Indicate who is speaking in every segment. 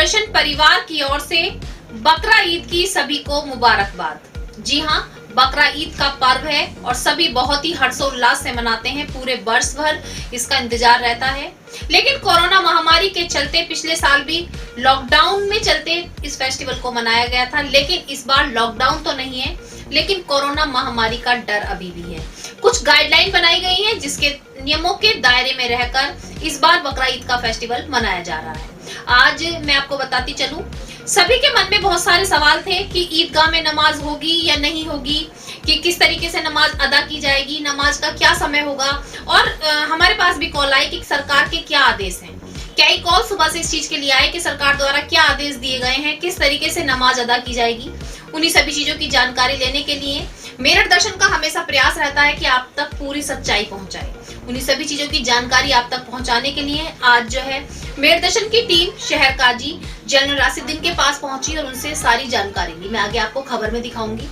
Speaker 1: दर्शन परिवार की ओर से बकरा ईद की सभी को मुबारकबाद। जी हाँ, बकरा ईद का पर्व है और सभी बहुत ही हर्षोल्लास से मनाते हैं। पूरे वर्ष भर इसका इंतजार रहता है, लेकिन कोरोना महामारी के चलते पिछले साल भी लॉकडाउन में चलते इस फेस्टिवल को मनाया गया था, लेकिन इस बार लॉकडाउन तो नहीं है, लेकिन कोरोना महामारी का डर अभी भी है। कुछ गाइडलाइन बनाई गई है जिसके नियमों के दायरे में रहकर इस बार बकरा ईद का फेस्टिवल मनाया जा रहा है। आज मैं आपको बताती चलूं, सभी के मन में बहुत सारे सवाल थे कि ईदगाह में नमाज होगी या नहीं होगी, कि किस तरीके से नमाज अदा की जाएगी, नमाज का क्या समय होगा, और हमारे पास भी कॉल आई कि सरकार के क्या आदेश हैं। कई कॉल सुबह से इस चीज के लिए आए कि सरकार द्वारा क्या आदेश दिए गए हैं, किस तरीके से नमाज अदा की जाएगी। उन्हीं सभी चीजों की जानकारी लेने के लिए मेरठ दर्शन का हमेशा प्रयास रहता है कि आप तक पूरी सच्चाई पहुंचाए। उन्हीं सभी चीजों की जानकारी आप तक पहुंचाने के लिए आज जो है मेरठ दर्शन की टीम शहर काजी जनरल राशिदुद्दीन के पास पहुंची और उनसे सारी जानकारी ली। मैं आगे आपको खबर में दिखाऊंगी।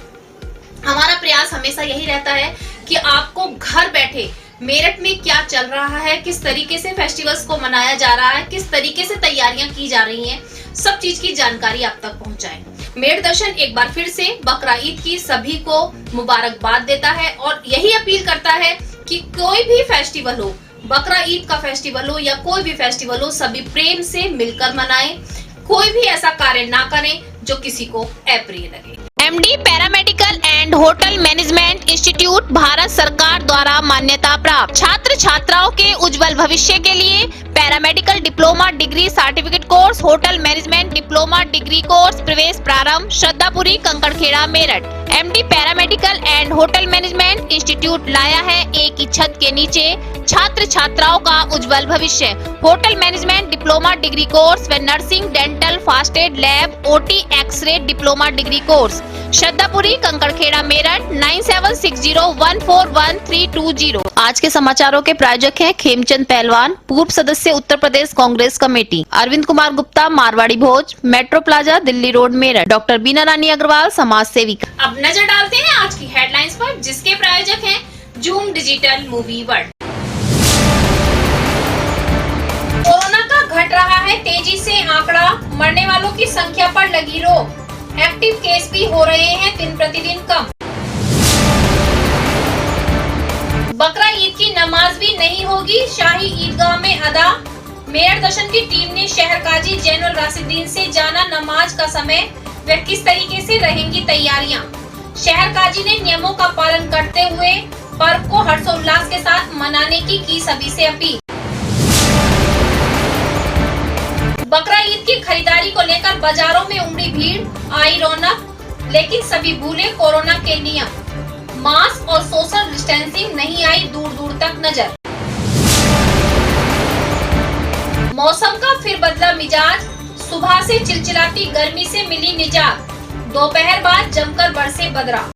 Speaker 1: हमारा प्रयास हमेशा यही रहता है कि आपको घर बैठे मेरठ में क्या चल रहा है, किस तरीके से फेस्टिवल्स को मनाया जा रहा है, किस तरीके से तैयारियां की जा रही हैं, सब चीज की जानकारी आप तक पहुंचाएं। मेरठ दर्शन एक बार फिर से बकरा ईद की सभी को मुबारकबाद देता है और यही अपील करता है कि कोई भी फेस्टिवल हो, बकरा ईद का फेस्टिवल हो या कोई भी फेस्टिवल हो, सभी प्रेम से मिलकर मनाएं। कोई भी ऐसा कार्य ना करें जो किसी को अप्रिय लगे। MD paramedical and hotel management institute Bharat सरकार द्वारा मान्यता प्राप्त। छात्र छात्राओं के उज्जवल भविष्य के लिए paramedical diploma degree certificate course, hotel management diploma degree course प्रवेश प्रारंभ। Shraddhapuri, Kankarkhera, Meerut. MD paramedical and hotel management institute लाया है एक ही छत के नीचे छात्र छात्राओं का उज्जवल भविष्य। Hotel management diploma degree course व nursing, dental, fast aid, lab, OT, x ray diploma degree course. Shraddhapuri, Kankarkhera, Meerut. 9760141320। आज के समाचारों के प्रायोजक हैं खेमचंद पहलवान, पूर्व सदस्य Uttar Pradesh Congress committee, Arvind Kumar Gupta, Marwari Bhoj, metro plaza, Delhi road, Meerut, doctor Beena Rani Agrawal, समाज सेविका। अब नजर डालते हैं आज की हेडलाइंस पर, जिसके प्रायोजक हैं zoom digital movie world. Corona का घट रहा है तेजी से आंकड़ा, मरने वालों की संख्या पर लगी रोक, एक्टिव केस भी हो रहे हैं दिन प्रतिदिन कम। बकरा ईद की नमाज भी नहीं होगी शाही ईदगाह में अदा। मेरठ दर्शन की टीम ने शहर काजी जनरल राशिदुद्दीन से जाना नमाज का समय व किस तरीके से रहेंगी तैयारियां। शहर काजी ने नियमों का पालन करते हुए पर्व को हर्षोल्लास के साथ मनाने की सभी से अपील। बकरा ईद की खरीदारी को लेकर बाजारों में उमड़ी भीड़, आई रौनक, लेकिन सभी भूले कोरोना के नियम। मास्क और सोशल डिस्टेंसिंग नहीं आई दूर दूर तक नजर। मौसम का फिर बदला मिजाज, सुबह से चिलचिलाती गर्मी से मिली निजात, दोपहर बाद जमकर बरसे बदरा।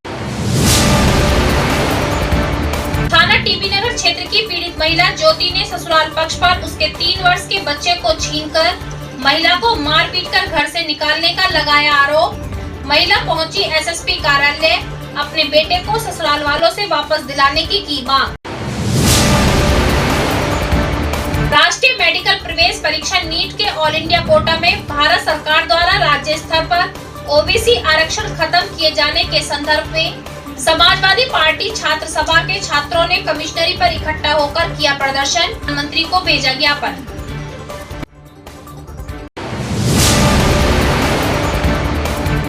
Speaker 1: थाना टीबी नगर क्षेत्र की पीड़ित महिला ज्योति ने ससुराल पक्ष पर उसके 3 वर्ष के बच्चे को छीनकर महिला को मार पीट कर घर से निकालने का लगाया आरोप। महिला पहुंची एसएसपी कार्यालय, अपने बेटे को ससुराल वालों से वापस दिलाने की मांग। राष्ट्रीय मेडिकल प्रवेश परीक्षा नीट के ऑल इंडिया कोटा में भारत सरकार द्वारा राज्य स्तर पर ओबीसी आरक्षण खत्म किए जाने के संदर्भ में समाजवादी पार्टी छात्र सभा के छात्रों ने कमिश्नरी पर इकट्ठा होकर किया प्रदर्शन, मंत्री को भेजा ज्ञापन।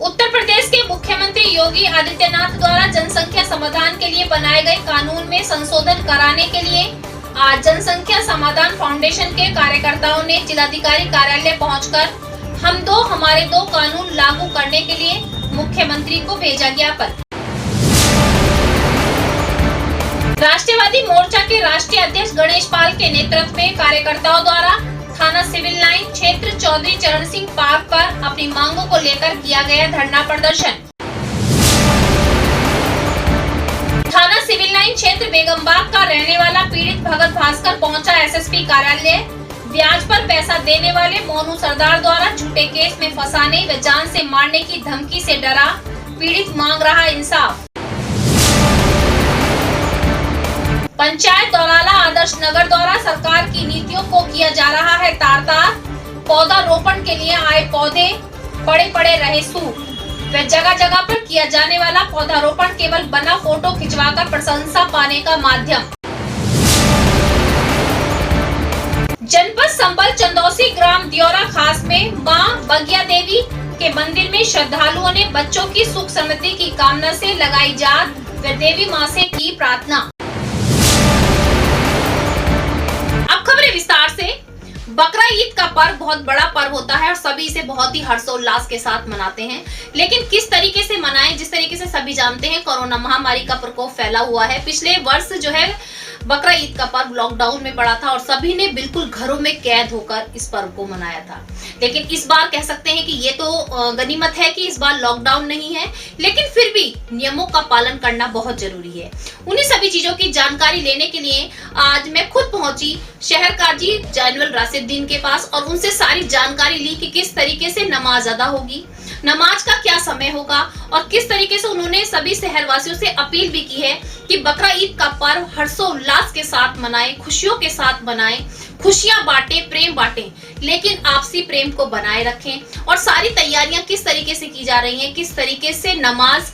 Speaker 1: उत्तर प्रदेश के मुख्यमंत्री योगी आदित्यनाथ द्वारा जनसंख्या समाधान के लिए बनाए गए कानून में संशोधन कराने के लिए आज जनसंख्या समाधान फाउंडेशन के कार्यकर्ताओं ने जिलाधिकारी कार्यालय पहुंचकर हम दो हमारे दो कानून लागू करने के लिए मुख्यमंत्री को भेजा ज्ञापन। राष्ट्रवादी मोर्चा के राष्ट्रीय अध्यक्ष गणेश पाल के नेतृत्व में कार्यकर्ताओं द्वारा थाना सिविल लाइन क्षेत्र चौधरी चरण सिंह पार्क पर अपनी मांगों को लेकर किया गया धरना प्रदर्शन। थाना सिविल लाइन क्षेत्र बेगमबाग का रहने वाला पीड़ित भगत भास्कर पहुंचा एसएसपी कार्यालय। ब्याज पर पैसा देने वाले मोनू सरदार द्वारा झूठे केस में फंसाने व जान से मारने की धमकी से डरा पीड़ित मांग रहा इंसाफ। पंचायत दौराला आदर्श नगर द्वारा सरकार की नीतियों को किया जा रहा है तार-तार। पौधा रोपण के लिए आए पौधे पड़े पड़े रहे सूख। व जगह जगह पर किया जाने वाला पौधारोपण केवल बना फोटो खिंचवाकर प्रशंसा पाने का माध्यम। जनपद संबल चंदौसी ग्राम दियोरा खास में मां बगिया देवी के मंदिर में श्रद्धालुओं ने बच्चों की सुख समृद्धि की कामना से लगाई जात व देवी मां से की प्रार्थना। अब खबरें विस्तार से। बकरा ईद का पर्व बहुत बड़ा पर्व होता है और सभी इसे बहुत ही हर्षोल्लास के साथ मनाते हैं, लेकिन किस तरीके से मनाएं? जिस तरीके से सभी जानते हैं कोरोना महामारी का प्रकोप फैला हुआ है। पिछले वर्ष जो है बकरा ईद का पर्व लॉकडाउन में पड़ा था और सभी ने बिल्कुल घरों में कैद होकर इस पर्व को मनाया था। लेकिन इस बार कह सकते हैं कि ये तो गनीमत है कि इस बार लॉकडाउन नहीं है, लेकिन फिर भी नियमों का पालन करना बहुत जरूरी है। उन्हीं सभी चीजों की जानकारी लेने के लिए आज मैं खुद पहुंची शहर काजी जैनुल राशिदुद्दीन के पास और उनसे सारी जानकारी ली कि किस तरीके से नमाज अदा होगी, नमाज का क्या समय होगा और किस तरीके से उन्होंने सभी शहरवासियों से अपील भी की है कि बकरा ईद का पर्व हर्षोल्लास के साथ मनाएं, खुशियों के साथ मनाएं, खुशियां बांटें, प्रेम बांटें, लेकिन आपसी प्रेम को बनाए रखें। और सारी तैयारियां किस तरीके से की जा रही हैं, किस तरीके से नमाज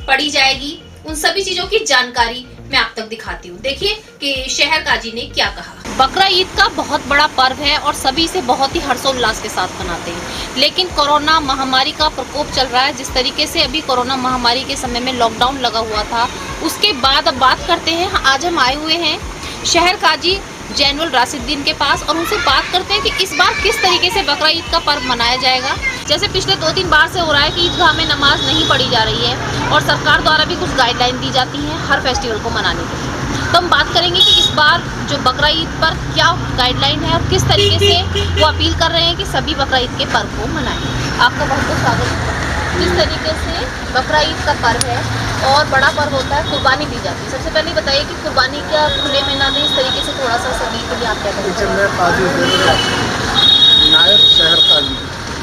Speaker 1: पढ़ी जाएगी, उन सभी चीजों की जानकारी मैं आप तक दिखाती हूँ। देखिए कि शहर काजी ने क्या कहा। बकरा ईद का बहुत बड़ा पर्व है और सभी इसे बहुत ही हर्षोल्लास के साथ मनाते हैं, लेकिन कोरोना महामारी का प्रकोप चल रहा है। जिस तरीके से अभी कोरोना महामारी के समय में लॉकडाउन लगा हुआ था, उसके बाद अब बात करते हैं। आज हम आए हुए हैं शहर काजी जैनुल राशिदुद्दीन के पास और उनसे बात करते हैं कि इस बार किस तरीके से बकरा ईद का पर्व मनाया जाएगा। जैसे पिछले 2-3 बार से हो रहा है कि ईदगाह में नमाज नहीं पढ़ी जा रही है और सरकार द्वारा भी कुछ गाइडलाइन दी जाती है हर फेस्टिवल को मनाने के लिए। तो हम बात करेंगे कि इस बार जो बकरा ईद पर क्या गाइडलाइन है और किस तरीके से वो अपील कर रहे हैं कि सभी बकरा ईद के पर्व को मनाएं। आपका बहुत बहुत स्वागत है। किस तरीके से बकरा ईद का पर्व है और बड़ा पर्व होता है, कुर्बानी दी जाती है। सबसे पहले बताइए कि कुर्बानी क्या खुले में ना दें, इस तरीके से थोड़ा सा सभी के लिए आप क्या करेंगे?
Speaker 2: मैं काजी नायब शहर काजी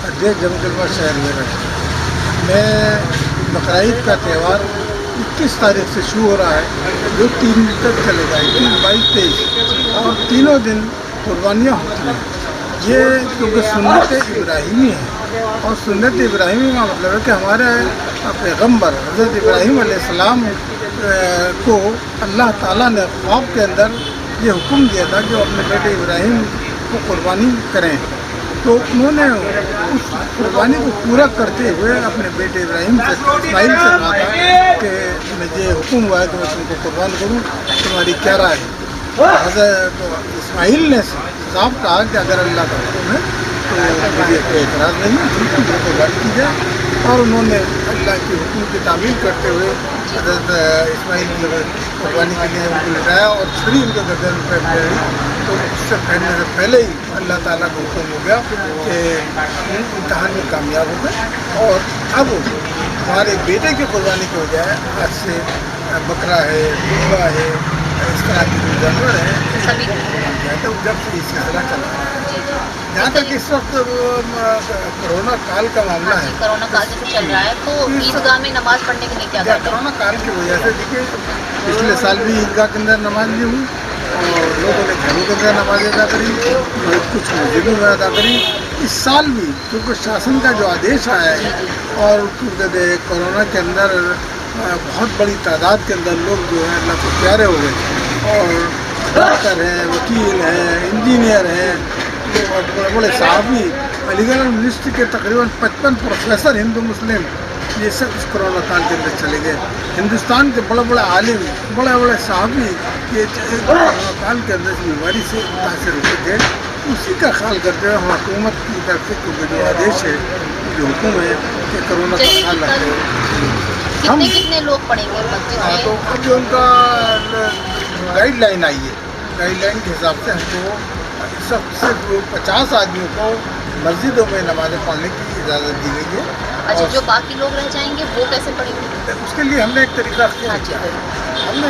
Speaker 2: अध्यक्ष जमगलवा शहर में रहता। मैं बकरा ईद का त्यौहार 21 तारीख से शुरू हो रहा है, जो 3 दिन तक चलेगा, 21, 22, 23 और तीनों दिन कुर्बानियाँ होती हैं। ये क्योंकि सुन्नत इब्राहिमी है और सुन्नत इब्राहिमी का मतलब है कि हमारे पैगम्बर हज़रत इब्राहिम अलैहिस्सलाम को अल्लाह ताला ने ख्वाब के अंदर ये हुक्म दिया था कि वो अपने बेटे इब्राहिम को कुर्बानी करें। तो उन्होंने उस कुर्बानी को पूरा करते हुए अपने बेटे इब्राहिम से इस्माइल से कहा था कि मुझे हुक्म हुआ है कि मैं तुमको कुर्बान करूँ, तुम्हारी क्या राय है? हज़रत इस्माइल ने साफ कहा कि अगर अल्लाह का हुक्म है तो मुझे कोई एतराज़ नहीं है, ठीक है, कुर्बानी की जाए। और उन्होंने अल्लाह के हुक्म की तामील करते हुए हज़रत इस्माइल की कुर्बानी के लिए उनको लिटाया और छुरी उनके गर्दन पर पड़ी। तो उससे पहले ही अल्लाह ताला का हुक्म हो गया कि इम्तहान में कामयाब हो गए और अब हमारे बेटे की कुर्बानी की बजाय आज से बकरा है, मुर्गा है, इस तरह के जो जानवर हैं
Speaker 1: सभी
Speaker 2: तो जब से इस सिलसिला चल रहा है। जहाँ तक इस वक्त कोरोना काल का मामला है,
Speaker 1: कोरोना काल जैसे चल रहा है, तो ईदगाह में नमाज पढ़ने के लिए क्या करते हैं?
Speaker 2: कोरोना काल की वजह से देखिए पिछले साल भी ईदगाह के अंदर नमाज नहीं हुई और लोगों ने घरों के अंदर नमाज अदा करी और कुछ मस्जिदों में अदा करी। इस साल भी क्योंकि शासन का जो आदेश आया है और कोरोना के अंदर बहुत बड़ी तादाद के अंदर लोग जो है अल्लाह को प्यारे हो गए और डॉक्टर हैं, वकील हैं, इंजीनियर हैं और बड़े बड़े साहबी, अलीगढ़ यूनिवर्सिटी के तकरीबन 55 प्रोफेसर हिंदू मुस्लिम ये सब इस कोरोना काल के अंदर चले गए। हिंदुस्तान के बड़े बड़े आलिम, बड़े बड़े साहबी ये कोरोना काल के अंदर इस बीमारी से मुतासर हुए थे। उसी का ख्याल करते हुए हम हुकूमत की तरफ से क्योंकि जो आदेश है, जो हुक्म है कि कोरोना का ख्याल रखें।
Speaker 1: हम कितने लोग पढ़ेंगे मस्जिद में?
Speaker 2: तो अब जो उनका गाइडलाइन आई है, गाइडलाइन के हिसाब से हमको सबसे 50 आदमियों को मस्जिदों में नमाज़ें पढ़ने की इजाज़त दी गई है।
Speaker 1: अच्छा, जो बाकी लोग रह जाएंगे वो कैसे पढ़ेंगे?
Speaker 2: उसके लिए हमने एक तरीका किया है। हमने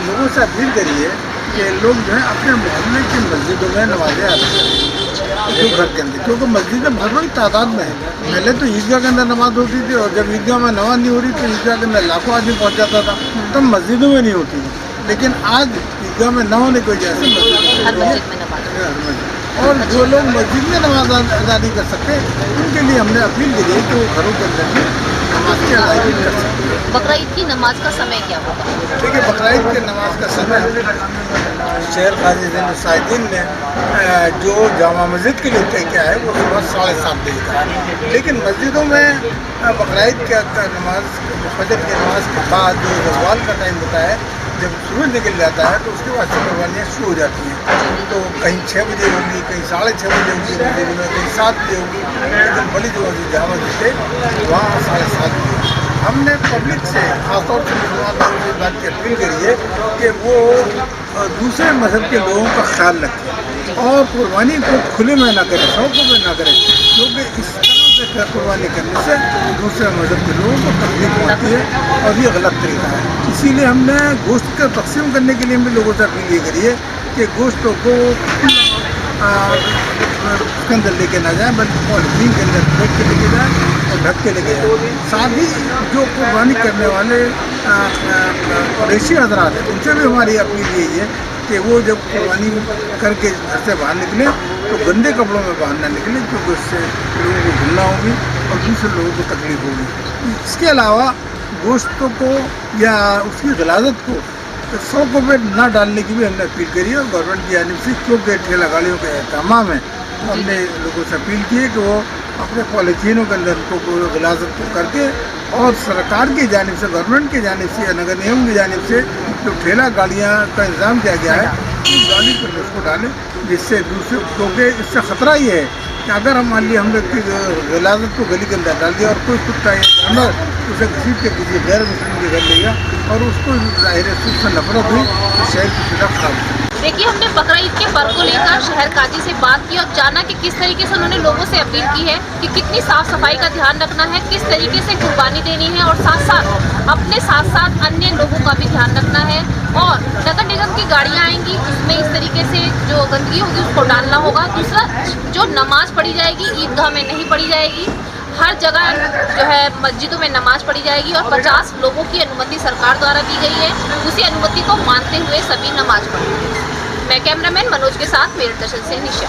Speaker 2: लोगों से अपील करी है कि लोग जो है अपने मोहल्ले की मस्जिदों में नमाज़ें अदा करें जो घर के अंदर, क्योंकि मस्जिदें बहुत बड़ी तादाद में है। पहले तो ईदगाह के अंदर नमाज होती थी और जब ईदगाह में नमाज नहीं हो रही तो ईदगाह के अंदर लाखों आदमी पहुँच जाता था, तब मस्जिदों में नहीं होती। लेकिन आज ईदगाह में न होने की वजह से
Speaker 1: हर मस्जिद में नमाज
Speaker 2: और जो लोग मस्जिद में नमाज अदा नहीं कर सकते उनके लिए हमने अपील की है कि वो घरों के अंदर भी नमाज की अदायगी कर सकते हैं।
Speaker 1: बकरा ईद की नमाज का समय क्या होगा?
Speaker 2: देखिए, बकरा ईद के नमाज का समय शहर काजी ज़ैन-उल-साइदीन ने जो जामा मस्जिद के लिए तय किया है वो सुबह 7:30 बजे का है। लेकिन मस्जिदों में बकरा ईद का नमाज फजर की नमाज के बाद जो ज़वाल का टाइम होता है, जब सूरज निकल जाता है तो उसके बाद से कुर्बानियाँ शुरू हो जाती हैं। तो कहीं 6 बजे होगी, कहीं 6:30 बजे होगी मस्जिद में, कहीं 7 बजे होगी। लेकिन बड़ी जो मस्जिद जामा मस्जिद है वहाँ 7:30 बजे। हमने पब्लिक से खासतौर से मुसलमान लोगों से इस बात की अपील करी है कि वो दूसरे मज़हब के लोगों का ख्याल रखें और कुर्बानी को खुले में ना करें, शौक़ों में ना करें, क्योंकि इस तरह से कुर्बानी करने से दूसरे मज़हब के लोगों को तकलीफ होती है और ये गलत तरीका है। इसीलिए हमने गोश्त का तकसीम करने के लिए भी लोगों से अपील ये करी है कि गोश्तों को उसके अंदर लेके ना जाएं, बल्कि पॉलीथीन के अंदर फेंक के लेके जाएं और ढक के लेके जाएं। साथ ही जो कुर्बानी करने वाले रेशी हज़रात हैं उनसे भी हमारी अपील यही है कि वो जब कुर्बानी करके घर से बाहर निकलें तो गंदे कपड़ों में बाहर ना निकलें, क्योंकि उससे लोगों को धुलना होगी और दूसरे लोगों को तकलीफ होगी। इसके अलावा गोश्तों को या उसकी गलाजत को सड़कों पर ना डालने की भी हमने अपील करी है और गवर्नमेंट की जानिब से, क्योंकि ठेला गाड़ियों के एहतमाम है, हमने लोगों से अपील की है कि वो अपने पॉलीथीनों के अंदर उनको गलाजत को करके और सरकार की जानिब से, गवर्नमेंट की जानिब से या नगर निगम की जानिब से जो ठेला गाड़ियाँ का इंतज़ाम किया गया है उस गाड़ी पर उसको डालें, जिससे दूसरे, क्योंकि इससे ख़तरा ये है कि अगर हम मान लिया हमने गलाजत को गली के अंदर डाल दिया और कोई कुत्ता या जानवर उसे घसीट के किसी गैर मुस्लिम के घर ले गया और उसको ज़ाहिर है उससे नफरत हुई तो शहर की फिजा खराब हुई।
Speaker 1: देखिए, हमने बकरा ईद के पर्व को लेकर शहर काजी से बात की और जाना कि किस तरीके से उन्होंने लोगों से अपील की है कि कितनी साफ सफाई का ध्यान रखना है, किस तरीके से कुर्बानी देनी है और साथ साथ अपने साथ साथ अन्य लोगों का भी ध्यान रखना है। और नगर निगम की गाड़ियां आएंगी उसमें इस तरीके से जो गंदगी होगी उसको डालना होगा। दूसरा, जो नमाज पढ़ी जाएगी ईदगाह में नहीं पढ़ी जाएगी, हर जगह जो है मस्जिदों में नमाज पढ़ी जाएगी और 50 लोगों की अनुमति सरकार द्वारा दी गई है, उसी अनुमति को मानते हुए सभी नमाज पढ़ेंगे। मैं कैमरामैन मनोज के साथ मेरठ दर्शन से निशा।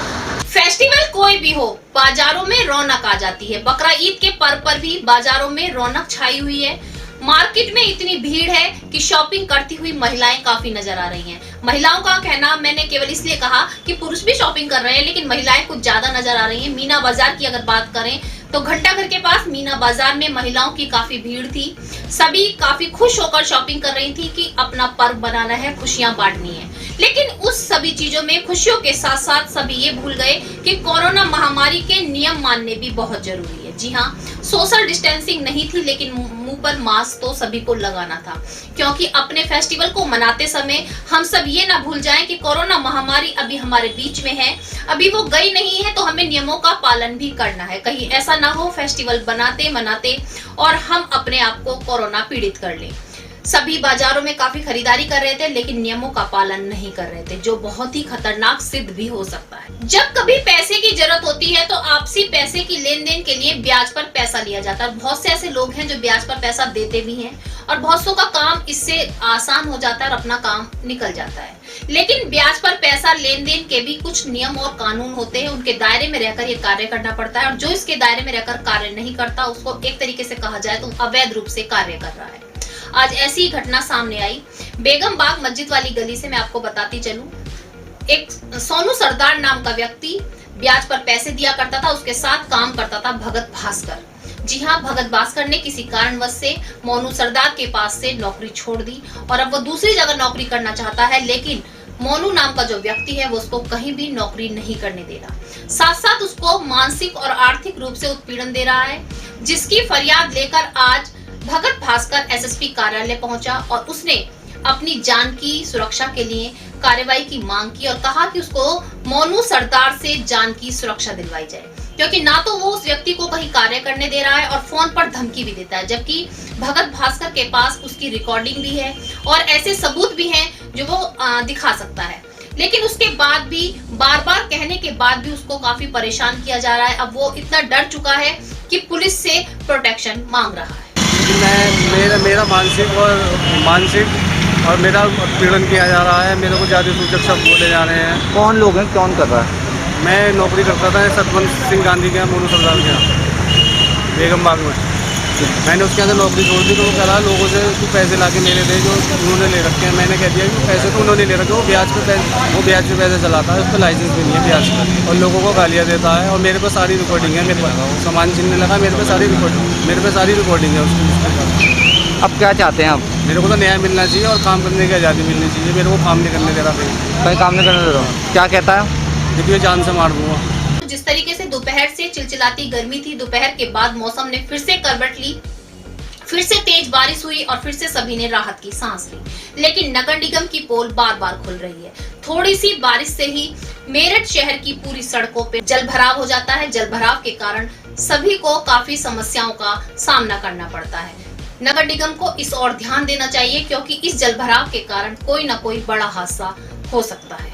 Speaker 1: फेस्टिवल कोई भी हो, बाजारों में रौनक आ जाती है। बकरा ईद के पर्व पर भी बाजारों में रौनक छाई हुई है। मार्केट में इतनी भीड़ है कि शॉपिंग करती हुई महिलाएं काफी नजर आ रही हैं। महिलाओं का कहना, मैंने केवल इसलिए कहा कि पुरुष भी शॉपिंग कर रहे हैं, लेकिन महिलाएं कुछ ज्यादा नजर आ रही हैं। मीना बाजार की अगर बात करें तो घंटाघर के पास मीना बाजार में महिलाओं की काफी भीड़ थी। सभी काफी खुश होकर शॉपिंग कर रही थी कि अपना पर्व बनाना है, खुशियां बांटनी है। लेकिन उस सभी चीजों में खुशियों के साथ साथ सभी ये भूल गए कि कोरोना महामारी के नियम मानने भी बहुत जरूरी है। जी हाँ, सोशल डिस्टेंसिंग नहीं थी, लेकिन मुंह पर मास्क तो सभी को लगाना था, क्योंकि अपने फेस्टिवल को मनाते समय हम सब ये ना भूल जाएं कि कोरोना महामारी अभी हमारे बीच में है, अभी वो गई नहीं है, तो हमें नियमों का पालन भी करना है। कहीं ऐसा ना हो फेस्टिवल बनाते मनाते और हम अपने आप को कोरोना पीड़ित कर लें। सभी बाजारों में काफी खरीदारी कर रहे थे, लेकिन नियमों का पालन नहीं कर रहे थे, जो बहुत ही खतरनाक सिद्ध भी हो सकता है। जब कभी पैसे की जरूरत होती है तो आपसी पैसे की लेन देन के लिए ब्याज पर पैसा लिया जाता है। बहुत से ऐसे लोग हैं जो ब्याज पर पैसा देते भी हैं और बहुत सौ का काम इससे आसान हो जाता है और अपना काम निकल जाता है। लेकिन ब्याज पर पैसा लेन देन के भी कुछ नियम और कानून होते हैं, उनके दायरे में रहकर ये कार्य करना पड़ता है और जो इसके दायरे में रहकर कार्य नहीं करता उसको एक तरीके से कहा जाए तो अवैध रूप से कार्य कर रहा है। आज ऐसी ही घटना सामने आई बेगम बाग मस्जिद वाली गली से। मैं आपको बताती चलूं, एक सोनू सरदार नाम का व्यक्ति ब्याज पर पैसे दिया करता था, उसके साथ काम करता था भगत भास्कर। जी हाँ, भगत भास्कर ने किसी कारणवश से मोनू सरदार के पास से नौकरी छोड़ दी और अब वो दूसरी जगह नौकरी करना चाहता है, लेकिन मोनू नाम का जो व्यक्ति है वो उसको कहीं भी नौकरी नहीं करने दे रहा, साथ साथ उसको मानसिक और आर्थिक रूप से उत्पीड़न दे रहा है, जिसकी फरियाद लेकर आज भगत भास्कर एसएसपी कार्यालय पहुंचा और उसने अपनी जान की सुरक्षा के लिए कार्रवाई की मांग की और कहा कि उसको मोनू सरदार से जान की सुरक्षा दिलवाई जाए, क्योंकि ना तो वो उस व्यक्ति को कहीं कार्य करने दे रहा है और फोन पर धमकी भी देता है, जबकि भगत भास्कर के पास उसकी रिकॉर्डिंग भी है और ऐसे सबूत भी हैं जो वो दिखा सकता है। लेकिन उसके बाद भी बार बार कहने के बाद भी उसको काफी परेशान किया जा रहा है। अब वो इतना डर चुका है कि पुलिस से प्रोटेक्शन मांग रहा है।
Speaker 3: मेरा मानसिक और मेरा पीड़न किया जा रहा है। मेरे को जाति सूचक सब बोले जा रहे हैं।
Speaker 4: कौन लोग हैं, कौन कर रहा है?
Speaker 3: मैं नौकरी करता था सतवंत सिंह गांधी के यहाँ, मोनू सरदार के यहाँ, बेगम बाग में। मैंने उसके अंदर नौकरी छोड़ दी तो वो कह रहा लोगों से तू पैसे ला के मेरे दे जो उन्होंने ले रखे हैं। मैंने कह दिया कि पैसे तो उन्होंने ले रखे, वो ब्याज पे पैसे चलाता है, उसका लाइसेंस भी नहीं है ब्याज का, और लोगों को गालियाँ देता है। और मेरे पे सारी रिकॉर्डिंग है, मेरे पास सामान छीनने लगा, मेरे पे सारी रिकॉर्डिंग है उसकी।
Speaker 4: अब क्या चाहते हैं आप?
Speaker 3: मेरे को तो न्याय मिलना चाहिए और काम करने की आज़ादी मिलनी चाहिए। मेरे को काम नहीं करने दे रहा
Speaker 4: कहीं काम नहीं करने दे रहा। क्या कहता है?
Speaker 3: देखिए जान से मार दूंगा।
Speaker 1: जिस तरीके से दोपहर से चिलचिलाती गर्मी थी, दोपहर के बाद मौसम ने फिर से करवट ली, फिर से तेज बारिश हुई और फिर से सभी ने राहत की सांस ली। लेकिन नगर निगम की पोल बार बार खुल रही है। थोड़ी सी बारिश से ही मेरठ शहर की पूरी सड़कों पे जलभराव हो जाता है। जलभराव के कारण सभी को काफी समस्याओं का सामना करना पड़ता है। नगर निगम को इस ओर ध्यान देना चाहिए, क्योंकि इस जलभराव के कारण कोई न कोई बड़ा हादसा हो सकता है।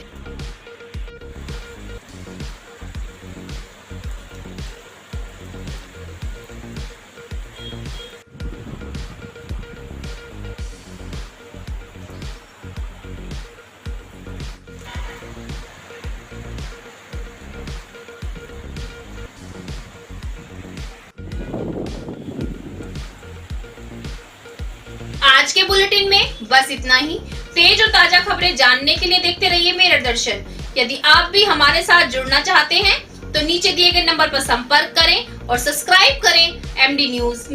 Speaker 1: आज के बुलेटिन में बस इतना ही। तेज और ताजा खबरें जानने के लिए देखते रहिए मेरठ दर्शन। यदि आप भी हमारे साथ जुड़ना चाहते हैं तो नीचे दिए गए नंबर पर संपर्क करें और सब्सक्राइब करें MD न्यूज।